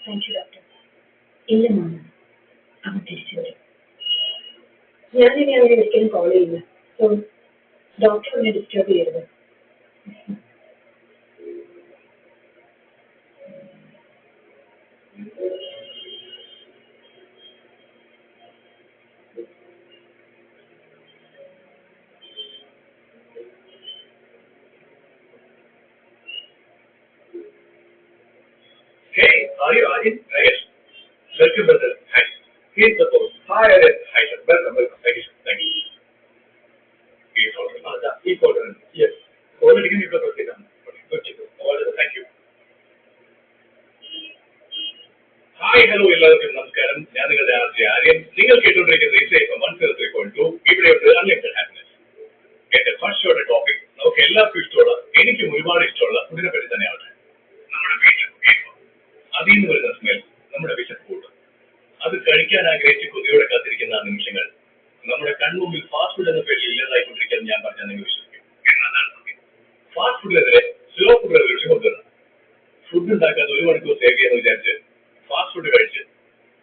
Thank you doctor. ഇല്ല mama, അവൻ തിരിച്ചു വരും. ഞാനിനി അവനെ ഒരിക്കലും കോൾ ചെയ്യില്ല. സോ ഡോക്ടർ അവനെ ഡിസ്റ്റർബ് ചെയ്യരുത്. Hey, are you Aryan? Yes. Welcome, brother. Hi. Here's the post. Hi, Aryan. Hi, sir. Welcome. Thank you, sir. Thank you. He's order. He's order. Yes. Already give me the first item. Order. Thank you. Hi hello എല്ലാവർക്കും നമസ്കാരം. ഞാൻ നിങ്ങളുടെ ആര്യൻ. നിങ്ങൾ കേട്ടുകൊണ്ടിരിക്കുന്ന ഇപ്പം 103.2 ഇവിടെയുണ്ട് unlimited happiness. എന്റെ first topic നമുക്ക് എല്ലാവർക്കും ഇഷ്ടമുള്ള, എനിക്കും ഒരുപാട് ഇഷ്ടമുള്ള ഫുഡിനെ പറ്റി തന്നെയാണ്. നമ്മുടെ വീട്ടിൽ അതിൽ നിന്ന് വരുന്ന സ്മെൽ നമ്മുടെ വിശപ്പ് കൂട്ടും. അത് കഴിക്കാൻ ആഗ്രഹിച്ച് കൊതിയോടെ കാത്തിരിക്കുന്ന ആ നിമിഷങ്ങൾ നമ്മുടെ കൺമുമ്പിൽ ഫാസ്റ്റ് ഫുഡ് എന്ന പേരിൽ ഇല്ലാതായിക്കൊണ്ടിരിക്കാൻ ഞാൻ പറഞ്ഞാൽ നിങ്ങൾ വിശ്വസിക്കും. എന്നതാണ് ഫാസ്റ്റ് ഫുഡിനെതിരെ സ്ലോ ഫുഡ് റെവല്യൂഷൻ കൊണ്ടുവരണം. ഫുഡ് ഉണ്ടാക്കാൻ 1 മണിക്കൂർ സേവ് ചെയ്യാന്ന് വിചാരിച്ച് ഫാസ്റ്റ് ഫുഡ് കഴിച്ച്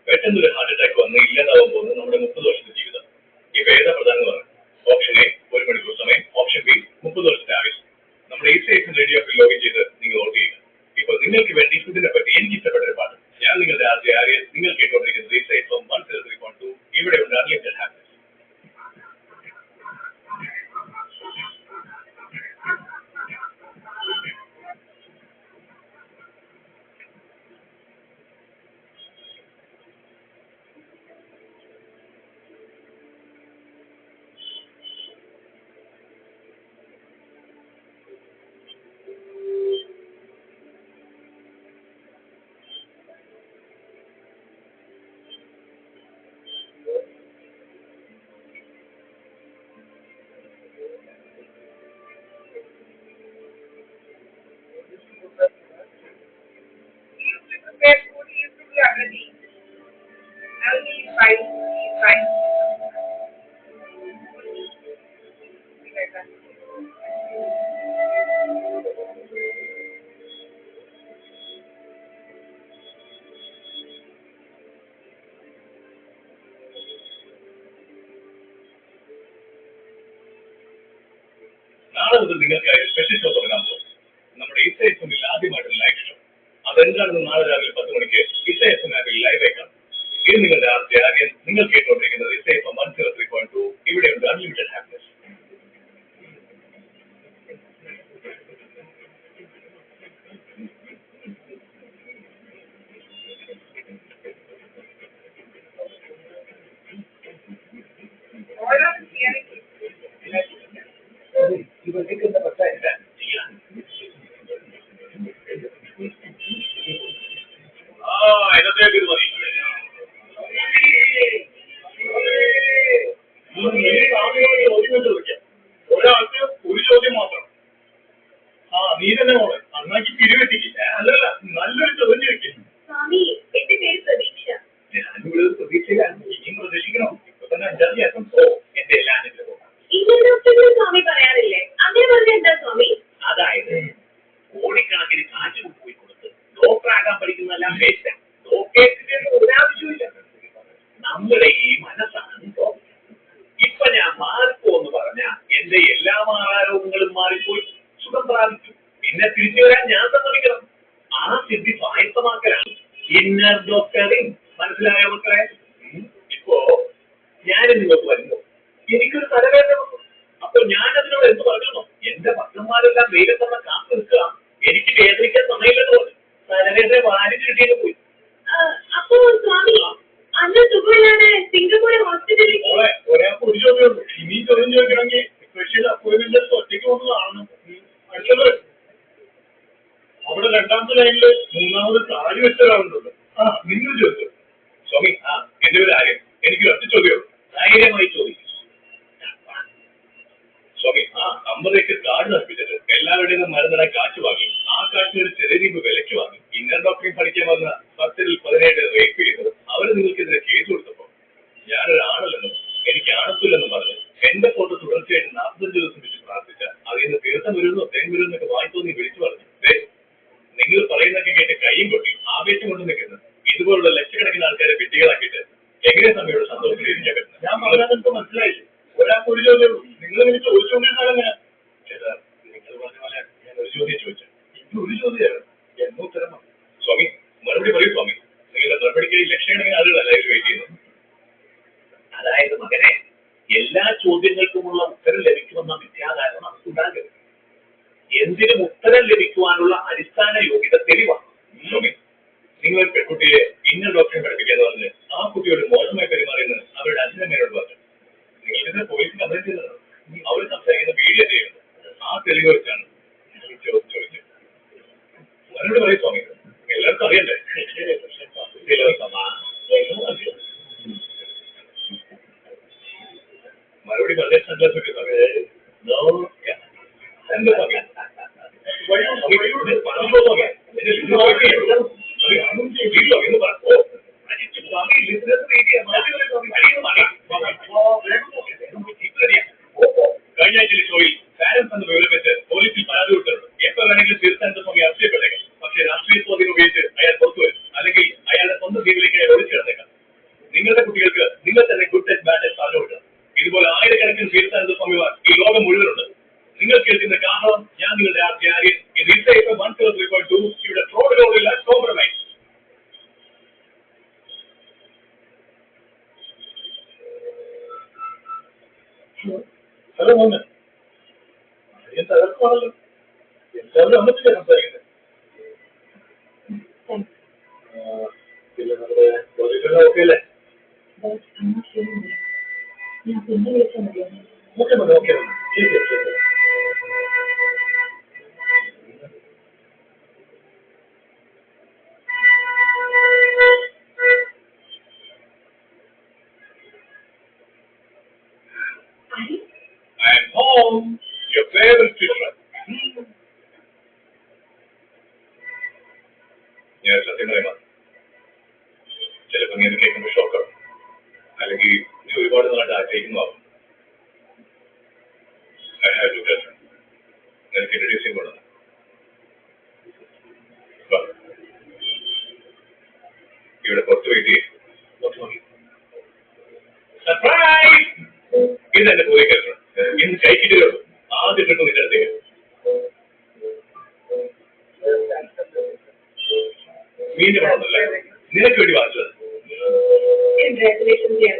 പെട്ടെന്നൊരു ഹാർട്ട് അറ്റാക്ക് വന്ന് ഇല്ലാതാവാൻ പോകുന്നത് നമ്മുടെ 30 വർഷത്തെ ജീവിതം. ഇവ ഏതാ പ്രധാനം പറഞ്ഞു? ഓപ്ഷൻ എ 1 മണിക്കൂർ സമയം, ഓപ്ഷൻ ബി 30 വർഷത്തെ ആവശ്യം. നമ്മുടെ ഈ സേഫ് റേഡിയോ ആപ്പിൽ ലോഗിൻ ചെയ്ത് നിങ്ങൾ ഓർഡർ ചെയ്യുക. ഇപ്പോൾ നിങ്ങൾക്ക് വേണ്ടി ഫുഡിനെ പറ്റി എനിക്ക് ഇഷ്ടപ്പെട്ട ഒരു പാട്ട്. ഞാൻ നിങ്ങളുടെ ആര്യൻ. നിങ്ങൾ കേട്ടുകൊണ്ടിരിക്കുന്നത് ഈ സേഫ് 103.2 ഇവിടെയുണ്ട് അൺലിമിറ്റഡ് ഹാപ്പിനെസ്. നാളെ മുതൽ നിങ്ങൾക്കായി സ്പെഷ്യൽ ഷോ തുടങ്ങാൻ പോകും. നമ്മുടെ ഇസൈഫിൽ ആദ്യമായിട്ട് ലൈവ് ഷോ. അതെന്താണെന്ന് നാളെ രാവിലെ 10 മണിക്ക് ഇസൈഫ് ആപ്പിൽ ലൈവ് ആക്കാം. ഇത് നിങ്ങളുടെ ആര്യൻ. നിങ്ങൾ കേട്ടുകൊണ്ടിരിക്കുന്നത് ഇസൈഫ് 103.2 ഇവിടെയുണ്ട് അൺലിമിറ്റഡ് ഹാപ്പിനെസ്. ഒരാൾക്ക് ഒരു ചോദ്യം മാത്രം. നീ തന്നെ മോളെ അന്നാക്കി പിരിവെട്ടിക്കില്ല. അല്ലല്ല, നല്ലൊരു ചോദ്യം ചോദിക്കും. ഞാനിവിടെ പ്രതീക്ഷയിലാണ്. ഇനിയും പ്രതീക്ഷിക്കണോ? ഇപ്പൊ തന്നെ 5-6 ദിവസം എന്റെ എല്ലാ അനുഗ്രഹവും. അതായത് കോടിക്കണക്കിന് കാശ് പോയി കൊടുത്ത് ഡോക്ടറാകാൻ പഠിക്കുന്നതെല്ലാം വേസ്റ്റാ. ഡോക്ടറേറ്റിന്റെ ഒരാവശ്യമില്ല. നമ്മുടെ ഈ മനസ്സാണ് ഡോക്ടർ. ഇപ്പൊ ഞാൻ മാറിപ്പോന്ന് പറഞ്ഞ എന്റെ എല്ലാ മാറാരോഗങ്ങളും മാറിപ്പോയി സുഖം പ്രാപിച്ചു. പിന്നെ തിരിച്ചു വരാൻ ഞാൻ സമ്മതിക്കണം. ആ സിദ്ധി സ്വായത്തമാക്കലാണ് ഇന്നർ ഡോക്ടറിങ്. മനസ്സിലായോ മക്കളെ? ഇപ്പോ ഞാൻ നിങ്ങൾക്ക് വരുമ്പോ എനിക്കൊരു തലവേദന വന്നു. അപ്പൊ ഞാൻ അതിനോട് എന്ത് പറഞ്ഞോ? എന്റെ ഭക്തന്മാരെല്ലാം വെയിലത്തമ്മ കാത്തു നിൽക്കുക, എനിക്ക് വേദനിക്കാൻ സമയമില്ലെന്ന് പറഞ്ഞു. തലവേദന വാരിച്ച് കിട്ടിയിട്ട് പോയി. ഒരാൾക്ക് ഒരു ചോദ്യമുള്ളൂ. ഇനി ചോദ്യം ചോദിക്കണമെങ്കിൽ സ്പെഷ്യൽ അപ്പോയിന്റ്മെന്റ് ഒറ്റയ്ക്ക് വന്ന് കാണണം. അടുത്തത് അവിടെ 2ാമത്തെ ലൈനില് 3ാമത് താഴെ വെച്ച ഒരാളുണ്ടല്ലോ. നിങ്ങൾ ചോദിച്ചു. സ്വാമി, എന്റെ പേര് ആര്യൻ. എനിക്കൊരു ഒറ്റ ചോദ്യമുള്ളൂ. ധൈര്യമായി ചോദിക്കും. സ്വാമി, 50 ഏക്കർ കാട് നശിപ്പിച്ചിട്ട് എല്ലാവരുടെയും മരുന്നിടാൻ കാശ് വാങ്ങി. ആ കാശിന് ഒരു ചെറിയ രീതി വിലയ്ക്ക് വാങ്ങി. ഇന്നർ ഡോക്ടറിങ് പഠിക്കാൻ വന്ന 10-ൽ 17 റേപ്പ് ചെയ്തത് അവര് നിങ്ങൾക്കെതിരെ കേസ് കൊടുത്തപ്പോ ഞാനൊരാണല്ലെന്നും എനിക്ക് ആണത്തില്ലെന്നും പറഞ്ഞ് എന്റെ ഫോട്ടോ തുടർച്ചയായിട്ട് 45 ദിവസം വെച്ച് പ്രാർത്ഥിച്ച അതിൽ നിന്ന് തീർത്ഥം വരുന്നോ തേൻ വരുന്നൊക്കെ വായിത്തോന്നി വിളിച്ചു പറഞ്ഞു. നിങ്ങൾ പറയുന്നൊക്കെ കേട്ട് കൈയും കൊട്ടി ആവേശം കൊണ്ട് നിൽക്കുന്നത് ഇതുപോലുള്ള ലക്ഷക്കണക്കിന് ആൾക്കാരെ വിട്ടികളാക്കിയിട്ട് എങ്ങനെ സമയമുള്ള സന്തോഷം ഇരിക്കാൻ പറ്റുന്നത്? ഞാൻ പറഞ്ഞത് മനസ്സിലായില്ലേ? ഒരാൾക്ക് ഒരു ചോദ്യം നിങ്ങൾ എനിക്ക് ചോദിച്ചുകൊണ്ടിരുന്നാലും ചേട്ടാ, നിങ്ങൾ പറഞ്ഞ പോലെ ഞാൻ ഒരു ചോദ്യം ചോദിച്ചു. ഇത് ഒരു ചോദ്യമാണ്, എന്നോ ഉത്തരം. സ്വാമി മറുപടി പറയൂ സ്വാമി. നിങ്ങളുടെ മറുപടിക്ക് ലക്ഷക്കണക്കിന് ആളുകളല്ല വെയിറ്റ് ചെയ്യുന്നത്. അതായത് മകനെ, എല്ലാ ചോദ്യങ്ങൾക്കുമുള്ള ഉത്തരം ലഭിക്കുമെന്ന മിഥ്യാധാരണ നമുക്കുണ്ടാകരുത്. എന്തിനും ഉത്തരം ലഭിക്കുവാനുള്ള അടിസ്ഥാന യോഗ്യത തെളിവാണ്. സ്വാമി, നിങ്ങൾ പെൺകുട്ടിയെ ഇന്ന ഡോക്ടറെ പഠിപ്പിക്കാന്ന് പറഞ്ഞ് ആ കുട്ടിയോട് മോശമായി പെരുമാറിയെന്ന് അവരുടെ അച്ഛനമ്മയോട് പറഞ്ഞു. നിങ്ങൾക്കിത് പോലീസ് കംപ്ലൈന്റ് ചെയ്തതാണ്. അവർ സംസാരിക്കുന്ന വീഡിയോ ചെയ്യുന്നത് ആ തെളിവ് വെച്ചാണ് ചോദിച്ചത്. മറുപടി പറയും സ്വാമി, എല്ലാവർക്കും അറിയണ്ടേ? മറുപടി പറഞ്ഞ സന്തോഷം സമയം എന്താ സമയം കഴിഞ്ഞ ആഴ്ചയിലെ ഷോയിൽ പാരൻസ് എന്ന വിവരം വെച്ച് പോലീസിൽ പരാതി കൊടുത്തിട്ടുണ്ട്. എപ്പോൾ വേണമെങ്കിലും തീർത്ഥാനന്ദ സ്വാമി ആവശ്യപ്പെട്ടേക്കാം. പക്ഷേ രാഷ്ട്രീയ സ്വാധീനം ഉപയോഗിച്ച് അയാൾ പുറത്തു വരും, അല്ലെങ്കിൽ അയാളുടെ സ്വന്തം ജീവിതത്തിലേക്ക് അയാൾ ഒളിച്ചു കിടന്നേക്കാം. നിങ്ങളുടെ കുട്ടികൾക്ക് നിങ്ങൾ തന്നെ ഗുഡ് ടച്ച് ബാഡ് ടച്ച് പറഞ്ഞു കൊടുക്കുക. ഇതുപോലെ ആയിരക്കണക്കിന് തീർത്ഥാനന്ദ സ്വാമിമാർ ഈ ലോകം മുഴുവനുണ്ട്. നിങ്ങൾ കേൾക്കുന്ന കാരണം ഞാൻ നിങ്ങളുടെ ആചാര്യൻ. ഇത് 103.2 ഇവിടെ ഫ്രോഡുകളില്ല, കോംപ്രമൈസ്. ഹലോ മോനെ, തകർക്കുവാണല്ലോ. എല്ലാവരും അമ്മച്ചില്ലേ സംസാരിക്കുന്നത്? പിന്നെ നമ്മുടെ പ്രോജക്റ്റുകൾ ഓക്കെ അല്ലേ? ഞാൻ പിന്നെ വിളിച്ചാൽ മതിയോ? ഓക്കെ മതി, ഓക്കെ ശരി ശരി. I am home, your favorite teacher. ഞാൻ സത്യം പറയുക, ചിലപ്പോൾ നീ അത് കേൾക്കുമ്പോൾ ഷോക്കാവും, അല്ലെങ്കിൽ നീ ഒരുപാട് നാളായിട്ട് ആഗ്രഹിക്കുന്നതാവും. I have to tell you, നിനക്ക് ഇൻട്രൊഡ്യൂസ് ചെയ്യുമ്പോഴാണ് ഇവിടെ പുറത്ത് വെയിറ്റ് ചെയ്യും. സർപ്രൈസ്! ഇതെന്റെ പുതിയ കേൾക്കണം. ഇന്ന് കഴിച്ചിട്ടേ ഉള്ളൂ. ആദ്യം കിട്ടും നിന്റെ അടുത്തേക്ക്. മീൻ്റെ പണമൊന്നുമല്ല, നിനക്ക് വേണ്ടി വാങ്ങിച്ചത്. Congratulations, dear.